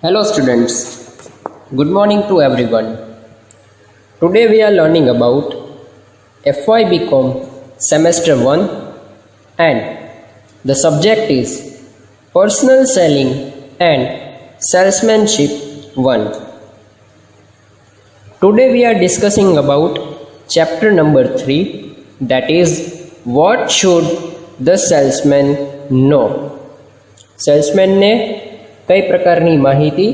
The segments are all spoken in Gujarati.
Hello students, good morning to everyone. Today we are learning about FY BCom semester 1 and the subject is personal selling and salesmanship 1. Today we are discussing about chapter number 3, that is what should the salesman know. Salesman ને કઈ પ્રકારની માહિતી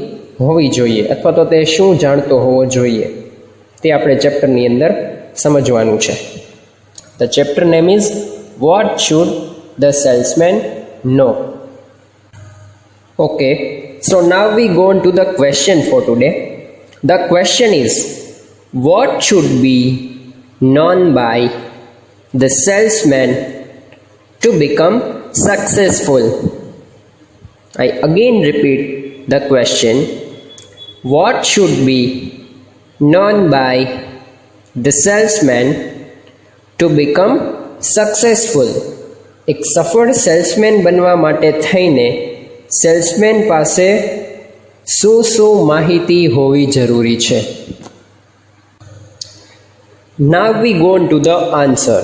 હોવી જોઈએ અથવા તો તે શું જાણતો હોવો જોઈએ તે આપણે ચેપ્ટરની અંદર સમજવાનું છે. The chapter name is what should the salesman know. Okay, so now we go on to the question for today. The question is what should be known by the salesman to become successful. I again repeat the question. What should be known by the salesman to become successful? એક સફળ સેલ્સમેન બનવા માટે થઈને સેલ્સમેન પાસે શું માહિતી હોવી જરૂરી છે? Now we go on to the answer.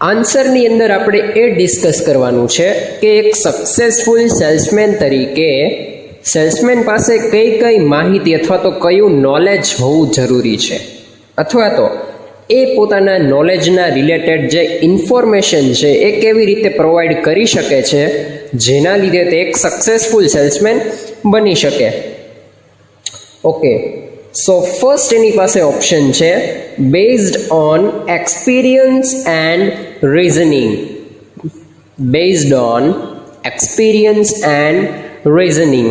આન્સરની અંદર આપણે એ ડિસ્કસ કરવાનું છે કે એક સક્સેસફુલ સેલ્સમેન તરીકે સેલ્સમેન પાસે કઈ કઈ માહિતી અથવા તો કયું નોલેજ હોવું જરૂરી છે, અથવા તો એ પોતાના નોલેજના રિલેટેડ જે ઇન્ફોર્મેશન છે એ કેવી રીતે પ્રોવાઈડ કરી શકે છે જેના લીધે તે એક સક્સેસફુલ સેલ્સમેન બની શકે. ઓકે, સો ફર્સ્ટ એની પાસે ઓપ્શન છે based on experience and reasoning. Based on experience and reasoning.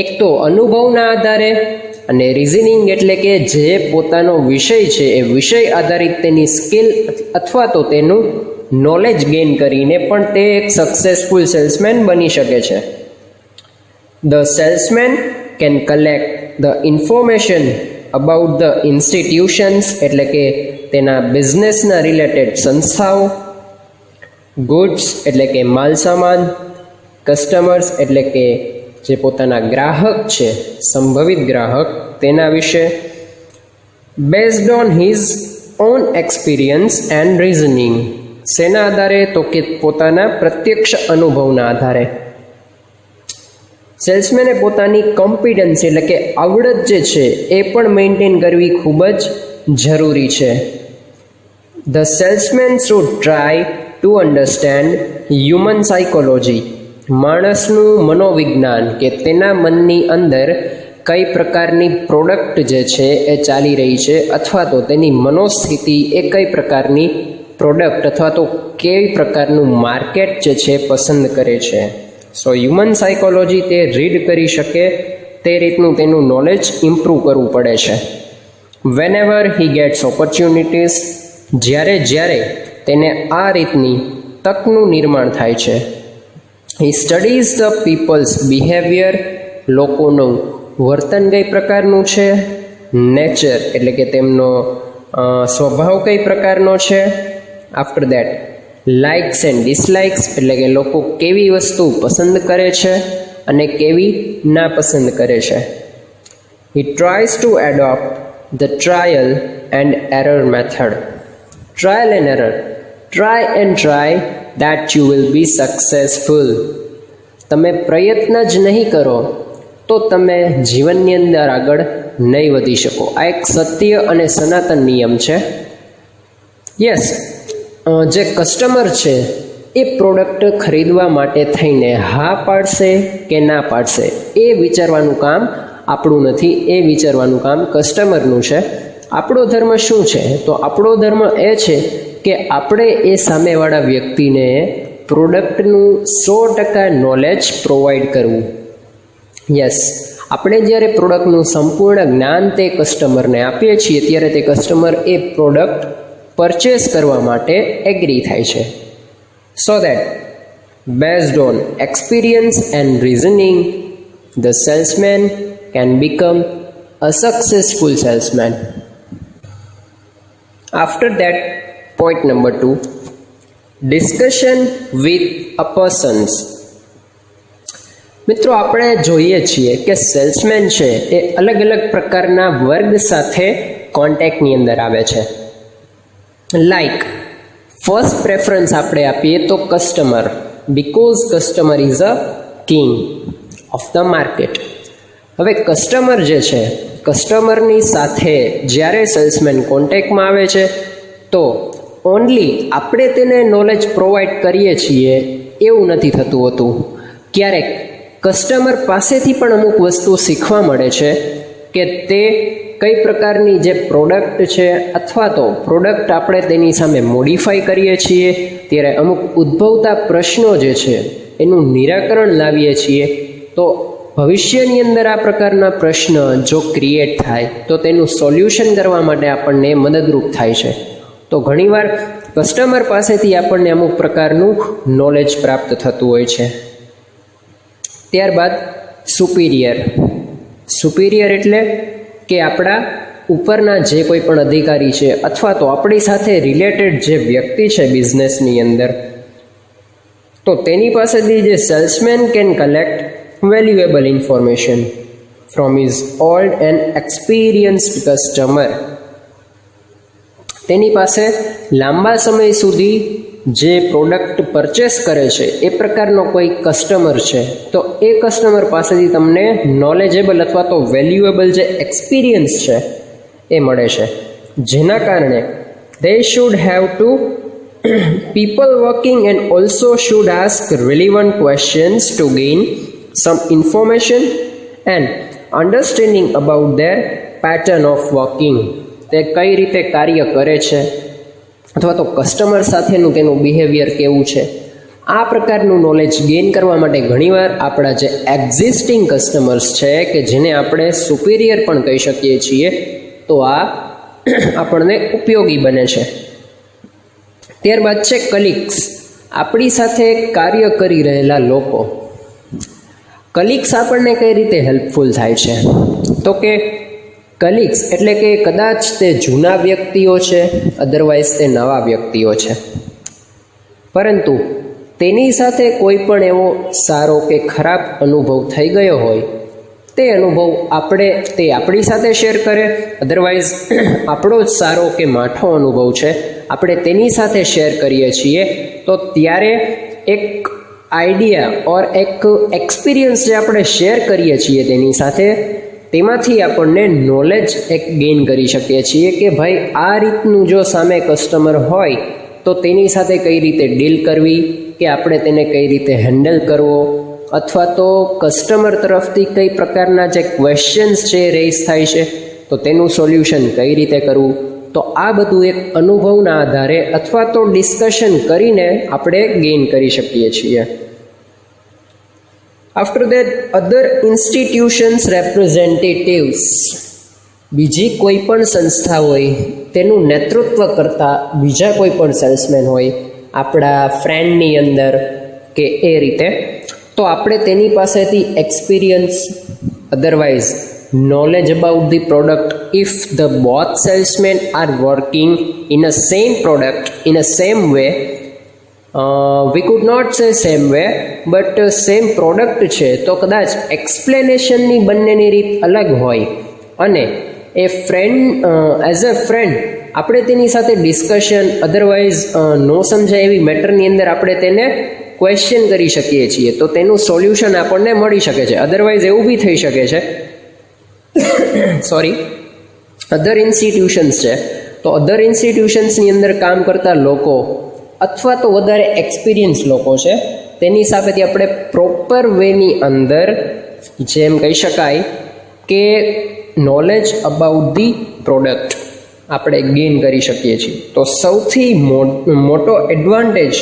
એક તો અનુભવના આધારે અને રીઝનિંગ એટલે કે જે પોતાનો વિષય છે એ વિષય આધારિત તેની સ્કિલ અથવા તો તેનું નોલેજ ગેઇન કરીને પણ તે એક સક્સેસફુલ સેલ્સમેન બની શકે છે. The salesman can collect the information about the institutions એટલે કે તેના બિઝનેસના રિલેટેડ સંસ્થાઓ, ગુડ્સ એટલે કે માલ સામાન, કસ્ટમર્સ એટલે કે જે પોતાના ગ્રાહક છે, સંભવિત ગ્રાહક, તેના વિશે. Based on his own experience and reasoning. શેના આધારે? તો કે પોતાના પ્રત્યક્ષ અનુભવના આધારે. સેલ્સમેને પોતાની કોમ્પિટન્સી એટલે કે આવડત જે છે એ પણ મેન્ટેન કરવી ખૂબ જ જરૂરી છે. The salesman should try to understand human psychology. માણસનું મનોવિજ્ઞાન કે તેના મનની અંદર કઈ પ્રકારની પ્રોડક્ટ જે છે એ ચાલી રહી છે અથવા તો તેની મનોસ્થિતિ એ કઈ પ્રકારની પ્રોડક્ટ અથવા તો કેવી પ્રકારનું માર્કેટ જે છે પસંદ કરે છે. સો હ્યુમન સાયકોલોજી તે રીડ કરી શકે તે રીતનું તેનું નોલેજ ઇમ્પ્રૂવ કરવું પડે છે. વેનેવર હી ગેટ્સ ઓપોર્ચ્યુનિટીઝ. જ્યારે તેને આ રીતની તકનું નિર્માણ થાય છે. He studies the people's behaviour. લોકોનું વર્તન કઈ પ્રકારનું છે, નેચર એટલે કે તેમનો સ્વભાવ કઈ પ્રકારનો છે. After that likes and dislikes એટલે કે લોકો કેવી વસ્તુ પસંદ કરે છે અને કેવી ના પસંદ કરે છે. He tries to adopt the trial and error method. Trial and error. Try and try that you will be successful. તમે પ્રયત્ન જ નહીં કરો તો તમે જીવનની અંદર આગળ નહીં વધી શકો. આ એક સત્ય અને સનાતન નિયમ છે. યસ, જે કસ્ટમર છે એ પ્રોડક્ટ ખરીદવા માટે થઈને હા પાડશે કે ના પાડશે એ વિચારવાનું કામ આપણું નથી, એ વિચારવાનું કામ કસ્ટમરનું છે. આપણો ધર્મ શું છે? તો આપણો ધર્મ એ છે કે આપણે એ સામેવાળા વ્યક્તિને પ્રોડક્ટનું 100% નોલેજ પ્રોવાઈડ કરવું. યસ, આપણે જ્યારે પ્રોડક્ટનું સંપૂર્ણ જ્ઞાન તે કસ્ટમરને આપીએ છીએ ત્યારે તે કસ્ટમર એ પ્રોડક્ટ પરચેસ કરવા માટે એગ્રી થાય છે. So that based on experience and reasoning the salesman can become a successful salesman. After that, point number 2, discussion with a persons. મિત્રો, આપણે જોઈએ છીએ કે સેલ્સમેન છે એ અલગ અલગ પ્રકારના વર્ગ સાથે કોન્ટેક્ટની અંદર આવે છે. લાઈક ફર્સ્ટ પ્રેફરન્સ આપણે આપીએ તો customer, because customer is a king of the market. હવે કસ્ટમર જે છે, કસ્ટમરની સાથે જ્યારે સેલ્સમેન કોન્ટેક્ટમાં આવે છે તો ઓનલી આપણે તેને નોલેજ પ્રોવાઈડ કરીએ છીએ એવું નથી થતું હોતું. ક્યારેક કસ્ટમર પાસેથી પણ અમુક વસ્તુ શીખવા મળે છે કે તે કઈ પ્રકારની જે પ્રોડક્ટ છે અથવા તો પ્રોડક્ટ આપણે તેની સામે મોડિફાઈ કરીએ છીએ ત્યારે અમુક ઉદ્ભવતા પ્રશ્નો જે છે એનું નિરાકરણ લાવીએ છીએ. તો ભવિષ્યની અંદર આ પ્રકારના પ્રશ્ન જો ક્રિએટ થાય તો તેનું સોલ્યુશન કરવા માટે આપણને મદદરૂપ થાય છે. તો ઘણીવાર કસ્ટમર પાસેથી આપણને અમુક પ્રકારનું નોલેજ પ્રાપ્ત થતું હોય છે. ત્યારબાદ સુપિરિયર એટલે કે આપણા ઉપરના જે કોઈ પણ અધિકારી છે અથવા તો આપણી સાથે રિલેટેડ જે વ્યક્તિ છે બિઝનેસની અંદર, તો તેની પાસેથી જે salesman can collect valuable information from his old and experienced customer. તેની પાસે લાંબા સમય સુધી જે પ્રોડક્ટ પરચેસ કરે છે એ પ્રકારનો કોઈ કસ્ટમર છે તો એ કસ્ટમર પાસેથી તમને નોલેજેબલ અથવા તો વેલ્યુએબલ જે એક્સપિરિયન્સ છે એ મળે છે. જેના કારણે they should have to people working and also should ask relevant questions to gain some information and understanding about their pattern of working. તે કઈ રીતે કાર્ય કરે છે અથવા તો કસ્ટમર સાથેનું તેનું બિહેવિયર કેવું છે, આ પ્રકારનું નોલેજ ગેઇન કરવા માટે ઘણીવાર આપણા જે એક્ઝિસ્ટિંગ કસ્ટમર્સ છે કે જેને આપણે સુપિરિયર પણ કહી શકીએ છીએ, તો આ આપણને ઉપયોગી બને છે. ત્યારબાદ છે કલીગ્સ, આપણી સાથે કાર્ય કરી રહેલા લોકો. કલીગ્સ આપણને કઈ રીતે હેલ્પફુલ થાય છે તો કે કલીગ્સ એટલે કે કદાચ તે જૂના વ્યક્તિઓ છે, અધરવાઇઝ તે નવા વ્યક્તિઓ છે, પરંતુ તેની સાથે કોઈ પણ એવો સારો કે ખરાબ અનુભવ થઈ ગયો હોય તે અનુભવ તે આપણી સાથે શેર કરે, અધરવાઇઝ આપણો જ સારો કે માઠો અનુભવ છે આપણે તેની સાથે શેર કરીએ છીએ, તો ત્યારે એક આઈડિયા ઓર એક એક્સપિરિયન્સ જે આપણે શેર કરીએ છીએ તેની સાથે, તેમાંથી આપણને નોલેજ એક ગેઇન કરી શકીએ છીએ કે ભાઈ આ રીતનું જો સામે કસ્ટમર હોય તો તેની સાથે કઈ રીતે ડીલ કરવી, કે આપણે તેને કઈ રીતે હેન્ડલ કરવો, અથવા તો કસ્ટમર તરફથી કઈ પ્રકારના જે ક્વેશ્ચન્સ છે રેઇઝ થાય છે તો તેનું સોલ્યુશન કઈ રીતે કરવું. તો આ બધું એક અનુભવના આધારે અથવા તો ડિસ્કશન કરીને આપણે ગેઇન કરી શકીએ છીએ. આફ્ટર દેટ અધર ઇન્સ્ટિટ્યુશન્સ રેપ્રેઝેન્ટેટિવ્સ, બીજી કોઈ પણ સંસ્થા હોય તેનું નેતૃત્વ કરતા બીજા કોઈ પણ સેલ્સમેન હોય આપણા ફ્રેન્ડની અંદર કે એ રીતે, તો આપણે તેની પાસેથી experience, otherwise knowledge about the product. If the both salesmen are working in a same product in a same way, we could not say same way but same product છે તો કદાચ એક્સપ્લેનેશનની બંનેની રીત અલગ હોય અને એ ફ્રેન્ડ એઝ અ ફ્રેન્ડ આપણે તેની સાથે ડિસ્કશન, અધરવાઇઝ નો સમજાય એવી મેટરની અંદર આપણે તેને ક્વેશ્ચન કરી શકીએ છીએ તો તેનું સોલ્યુશન આપણને મળી શકે છે. અધરવાઇઝ એવું બી થઈ શકે છે અધર ઇન્સ્ટિટ્યુશન્સ છે તો અધર ઇન્સ્ટિટ્યુશન્સની અંદર કામ કરતા લોકો અથવા તો વધારે એક્સપિરિયન્સ લોકો છે તેની સાથેથી આપણે પ્રોપર વેની અંદર જેમ કહી શકાય કે નોલેજ અબાઉટ ધી પ્રોડક્ટ આપણે ગેઇન કરી શકીએ છીએ. તો સૌથી મોટો એડવાન્ટેજ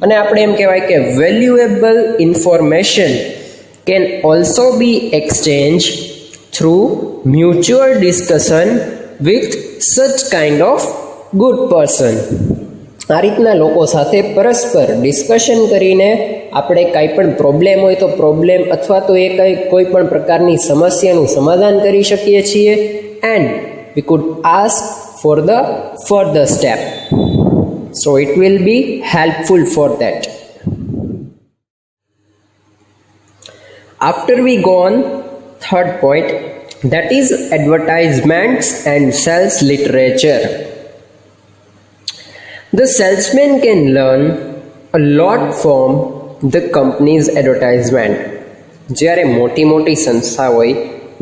અને આપણે એમ કહેવાય કે valuable information can also B exchange through mutual discussion with સચ કાઇન્ડ ઓફ ગુડ પર્સન. આ રીતના લોકો સાથે પરસ્પર ડિસ્કશન કરીને આપણે કાંઈ પણ પ્રોબ્લેમ હોય તો પ્રોબ્લેમ અથવા તો એ કોઈ પણ પ્રકારની સમસ્યાનું સમાધાન કરી શકીએ છીએ and we food ask for the further step. So it will be helpful for that. After we go on, third point, that is advertisements and sales literature. The salesman can learn a lot from the company's advertisement. જ્યારે મોટી સંસ્થા હોય,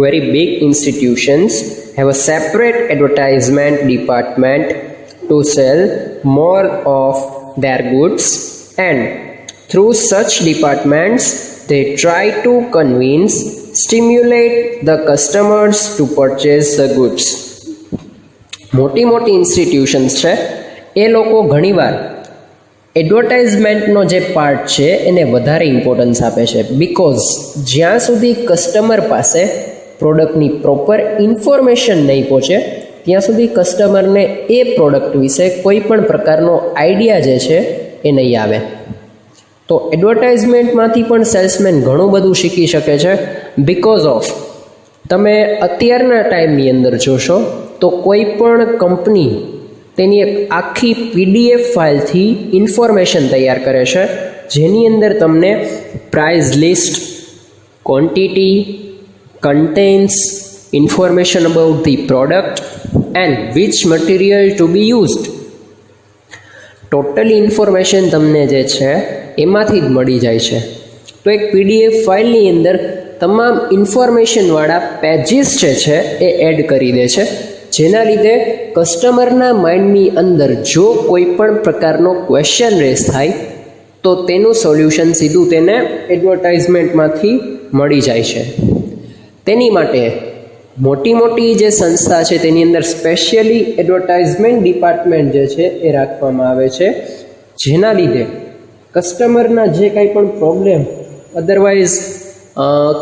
very big institutions have a separate advertisement department to sell more of their goods, and through such departments they try to convince, stimulate the customers to purchase the goods. મોટી ઇન્સ્ટિટ્યુશન્સ છે એ લોકો ઘણીવાર એડવર્ટાઇઝમેન્ટનો જે પાર્ટ છે એને વધારે ઇમ્પોર્ટન્સ આપે છે, બિકોઝ જ્યાં સુધી કસ્ટમર પાસે પ્રોડક્ટની પ્રોપર ઇન્ફોર્મેશન નહીં પહોંચે ત્યાં સુધી કસ્ટમરને એ પ્રોડક્ટ વિશે કોઈ પણ પ્રકારનો આઈડિયા જે છે એ નહીં આવે. તો એડવર્ટાઇઝમેન્ટમાંથી પણ સેલ્સમેન ઘણું બધું શીખી શકે છે, બિકોઝ ઓફ તમે અત્યારના ટાઈમની અંદર જોશો તો કોઈ પણ કંપની તેની એક આખી PDF ફાઇલથી ઇન્ફોર્મેશન તૈયાર કરે છે, જેની અંદર તમને price list, quantity, contents, information about the product and which material to be used, totally information તમને જે છે એમાંથી જ મળી જાય છે. તો એક PDF ફાઇલની અંદર તમામ ઇન્ફોર્મેશનવાળા પેજીસ જે છે એ એડ કરી દે છે, જેના લીધે કસ્ટમરના માઇન્ડની અંદર જો કોઈ પણ પ્રકારનો ક્વેશ્ચન રેઝ થાય તો તેનું સોલ્યુશન સીધું તેને એડવર્ટાઇઝમેન્ટમાંથી મળી જાય છે. તેની માટે મોટી જે સંસ્થા છે તેની અંદર સ્પેશિયલી એડવર્ટાઇઝમેન્ટ ડિપાર્ટમેન્ટ જે છે એ રાખવામાં આવે છે, જેના લીધે કસ્ટમરના જે કંઈ પણ પ્રોબ્લેમ અદરવાઇઝ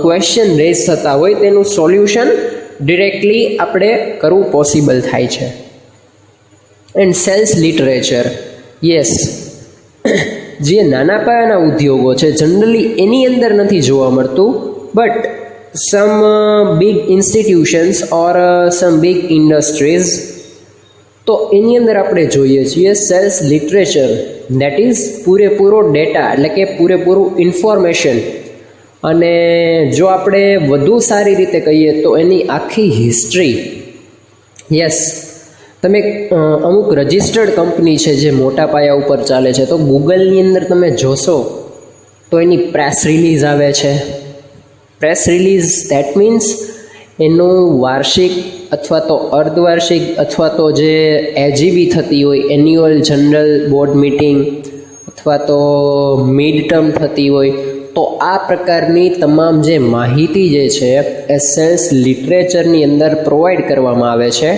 ક્વેશ્ચન રેઝ થતા હોય તેનું સોલ્યુશન ડિરેક્ટલી આપણે કરવું પોસિબલ થાય છે. એન્ડ સેલ્સ લિટરેચર, યસ, જે નાના પાયાના ઉદ્યોગો છે જનરલી એની અંદર નથી જોવા મળતું, but some big institutions or some big industries, તો એની અંદર આપણે જોઈએ છીએ સેલ્સ લિટરેચર, દેટ ઇઝ પૂરેપૂરો ડેટા, એટલે કે પૂરેપૂરું ઇન્ફોર્મેશન. અને જો આપણે વધુ સારી રીતે કહીએ તો એની આખી હિસ્ટ્રી. યસ, તમે અમુક રજિસ્ટર્ડ કંપની છે જે મોટા પાયા ઉપર ચાલે છે, તો ગૂગલની અંદર તમે જોશો તો એની પ્રેસ રિલીઝ આવે છે. પ્રેસ રિલીઝ દેટ મીન્સ એનું વાર્ષિક અથવા તો અર્ધવાર્ષિક અથવા તો જે AGB થતી હોય, એન્યુઅલ જનરલ બોર્ડ મીટિંગ, અથવા તો મિડ ટર્મ થતી હોય, તો આ પ્રકારની તમામ જે માહિતી જે છે એ સેલ્સ લિટરેચરની અંદર પ્રોવાઈડ કરવામાં આવે છે.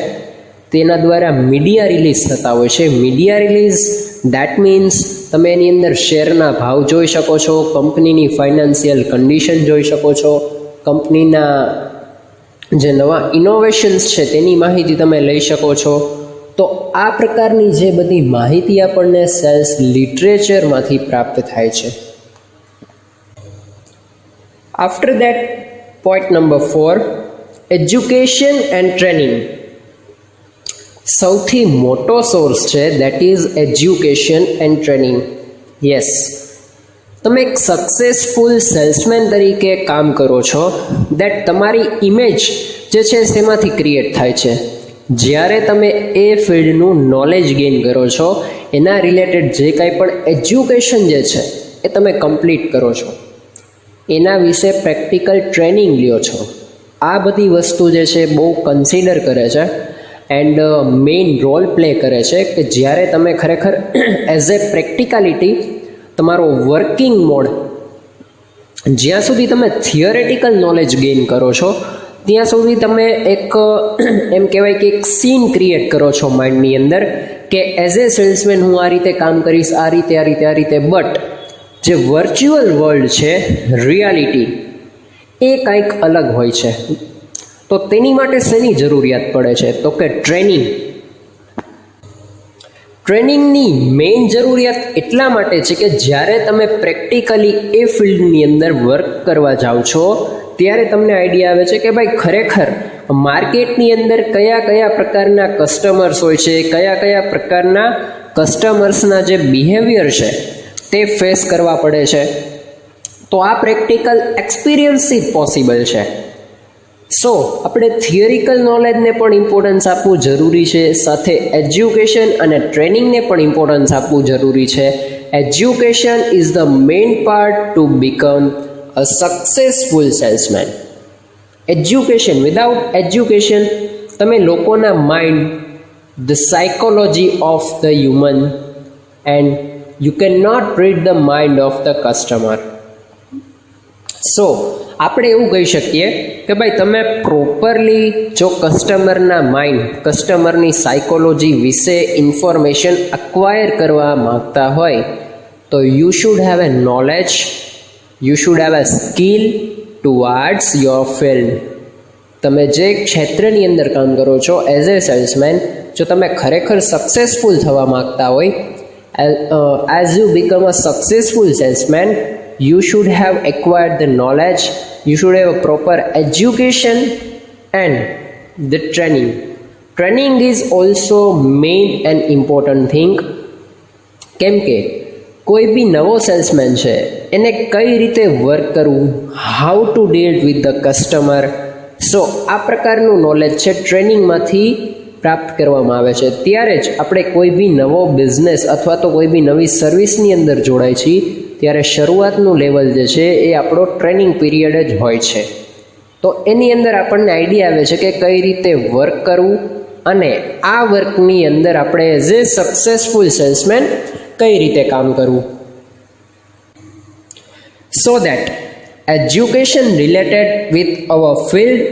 તેના દ્વારા મીડિયા રિલીઝ થતા હોય છે. મીડિયા રિલીઝ દેટ મીન્સ તમે એની અંદર શેરના ભાવ જોઈ શકો છો, કંપનીની ફાઇનાન્શિયલ કન્ડિશન જોઈ શકો છો, કંપનીના જે નવા ઇનોવેશન્સ છે તેની માહિતી તમે લઈ શકો છો. તો આ પ્રકારની જે બધી માહિતી આપણને સેલ્સ લિટરેચરમાંથી પ્રાપ્ત થાય છે. After that, point number 4, education and training. સૌથી મોટો સોર્સ છે that is education and training. Yes, તમે એક સક્સેસફુલ સેલ્સમેન તરીકે કામ કરો છો, દેટ તમારી ઇમેજ જે છે તેમાંથી ક્રિએટ થાય છે. જ્યારે તમે એ ફિલ્ડનું નોલેજ ગેઇન કરો છો, એના રિલેટેડ જે કાંઈ પણ એજ્યુકેશન જે છે એ તમે કમ્પ્લીટ કરો છો, એના વિશે પ્રેક્ટિકલ ટ્રેનિંગ લ્યો છો, આ બધી વસ્તુ જે છે બહુ કન્સિડર કરે છે એન્ડ મેઇન રોલ પ્લે કરે છે કે જ્યારે તમે ખરેખર એઝ એ પ્રેક્ટિકાલિટી તમારો વર્કિંગ મોડ, જ્યાં સુધી તમે થિયરેટિકલ નોલેજ ગેઇન કરો છો ત્યાં સુધી તમે એક એમ કહેવાય કે એક સીન ક્રિએટ કરો છો માઇન્ડની અંદર કે એઝ એ સેલ્સમેન હું આ રીતે કામ કરીશ, આ રીતે, બટ જે વર્ચ્યુઅલ વર્લ્ડ છે, રિયાલિટી, એ કંઈક અલગ હોય છે. તો તેની માટે શેની જરૂરિયાત પડે છે? તો કે ટ્રેનિંગની મેઇન જરૂરિયાત એટલા માટે છે કે જ્યારે તમે પ્રેક્ટિકલી એ ફિલ્ડની અંદર વર્ક કરવા જાઓ છો ત્યારે તમને આઈડિયા આવે છે કે ભાઈ ખરેખર માર્કેટની અંદર કયા પ્રકારના કસ્ટમર્સ હોય છે, કયા પ્રકારના કસ્ટમર્સના જે બિહેવિયર છે તે ફેસ કરવા પડે છે. તો આ પ્રેક્ટિકલ એક્સપિરિયન્સથી જ પોસિબલ છે. સો આપણે થિયરિકલ નોલેજને પણ ઇમ્પોર્ટન્સ આપવું જરૂરી છે, સાથે એજ્યુકેશન અને ટ્રેનિંગને પણ ઇમ્પોર્ટન્સ આપવું જરૂરી છે. Education is the main part to become a successful salesman. Education, without education તમે લોકોના mind, the psychology of the human and you can not read the mind of the customer. So આપણે એવું કહી શકીએ કે ભાઈ તમે પ્રોપરલી જો કસ્ટમરના માઇન્ડ, કસ્ટમરની સાયકોલોજી વિશે ઇન્ફોર્મેશન અક્વાયર કરવા માગતા હોય તો you should have a knowledge, you should have a skill towards your field. તમે જે ક્ષેત્રની અંદર કામ કરો છો એઝ એ સેલ્સમેન, જો તમે ખરેખર સક્સેસફુલ થવા માગતા હોય, as you become a successful salesman, you should have acquired the knowledge, you should have a proper education and the training. Training is also main and important thing. કેમ કે કોઈ બી નવો સેલ્સમેન છે એને કઈ રીતે વર્ક કરવું, how to deal with the customer. So આ પ્રકારનું નોલેજ છે ટ્રેનિંગમાંથી પ્રાપ્ત કરવામાં આવે છે. ત્યારે જ આપણે કોઈ બી નવો બિઝનેસ અથવા તો કોઈ બી નવી સર્વિસની અંદર જોડાય છીએ ત્યારે શરૂઆતનું લેવલ જે છે એ આપણો ટ્રેનિંગ પીરિયડ જ હોય છે. તો એની અંદર આપણને આઈડિયા આવે છે કે કઈ રીતે વર્ક કરવું અને આ વર્કની અંદર આપણે એઝ એ સક્સેસફુલ સેલ્સમેન કઈ રીતે કામ કરવું. So that education related with our field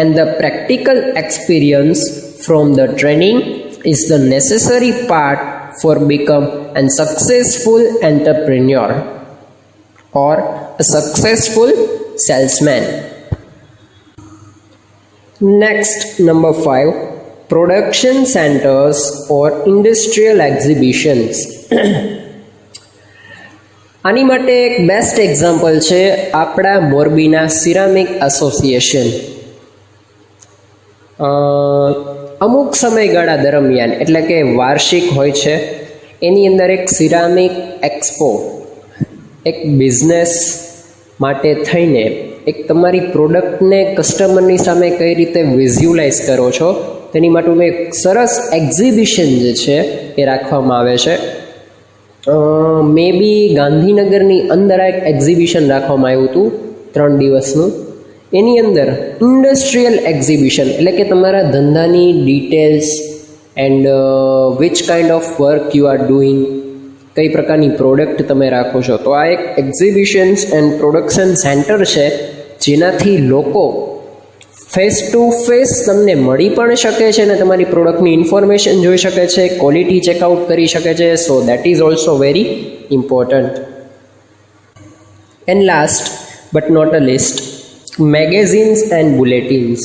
and the practical experience from the training is the necessary part for become a successful entrepreneur or a successful salesman. Next, number 5, production centers or industrial exhibitions. આની માટે એક બેસ્ટ એક્ઝામ્પલ છે આપણા મોરબીના સિરામિક એસોસિએશન. અમુક સમયગાળા દરમિયાન એટલે કે વાર્ષિક હોય છે એની અંદર એક સિરામિક એક્સપો, એક બિઝનેસ માટે થઈને એક તમારી પ્રોડક્ટને કસ્ટમરની સામે કઈ રીતે વિઝ્યુલાઇઝ કરો છો તેની માટેનું એક સરસ એક્ઝિબિશન જે છે એ રાખવામાં આવે છે. મે બી ગાંધીનગરની અંદર આ એક એક્ઝિબિશન રાખવામાં આવ્યું હતું 3 દિવસનું. એની અંદર ઇન્ડસ્ટ્રીયલ એક્ઝિબિશન એટલે કે તમારા ધંધાની details and which kind of work you are doing, કઈ પ્રકારની પ્રોડક્ટ તમે રાખો છો. તો આ એક એક્ઝિબિશન્સ એન્ડ પ્રોડક્શન સેન્ટર છે જેનાથી લોકો ફેસ ટુ ફેસ તમને મળી પણ શકે છે અને તમારી પ્રોડક્ટની ઇન્ફોર્મેશન જોઈ શકે છે, ક્વોલિટી ચેકઆઉટ કરી શકે છે. So that is also very important. And last but not a least, magazines and bulletins.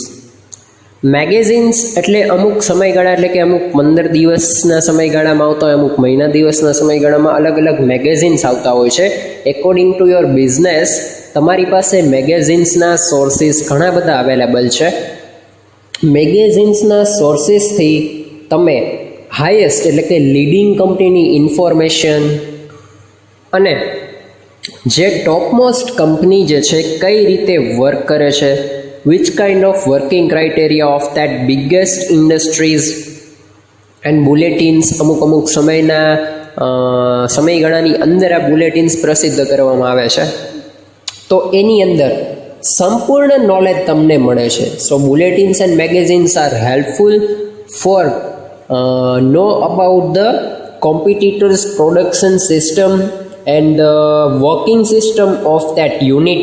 Magazines એટલે અમુક સમયગાળા એટલે કે અમુક 15 દિવસના સમયગાળામાં આવતા હોય, અમુક મહિના દિવસના સમયગાળામાં અલગ અલગ મેગેઝિન્સ આવતા હોય છે. એકોર્ડિંગ ટુ યોર બિઝનેસ તમારી પાસે મેગેઝિન્સના સોર્સિસ ઘણા બધા અવેલેબલ છે. મેગેઝિન્સના સોર્સિસથી તમે હાઈએસ્ટ એટલે કે લીડિંગ કંપનીની ઇન્ફોર્મેશન અને જે ટોપમોસ્ટ કંપની જે છે કઈ રીતે વર્ક કરે છે, which kind of working criteria of that biggest industries and bulletins, અમુક સમયગાળાની અંદર આ બુલેટિન્સ પ્રસિદ્ધ કરવામાં આવે છે. તો એની અંદર સંપૂર્ણ નોલેજ તમને મળે છે. So bulletins and magazines are helpful for know about the competitors production system and the working system of that unit,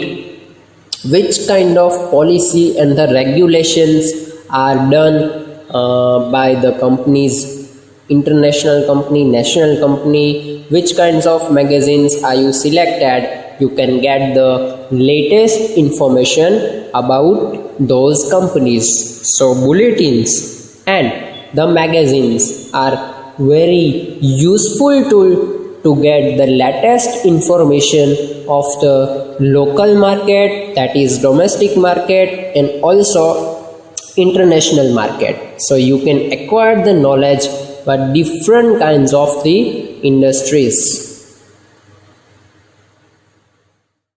which kind of policy and the regulations are done by the companies, international company, national company, which kinds of magazines are you selected. You can get the latest information about those companies. So bulletins and the magazines are very useful tool to get the latest information of the local market, that is domestic market, and also international market. So you can acquire the knowledge about different kinds of the industries.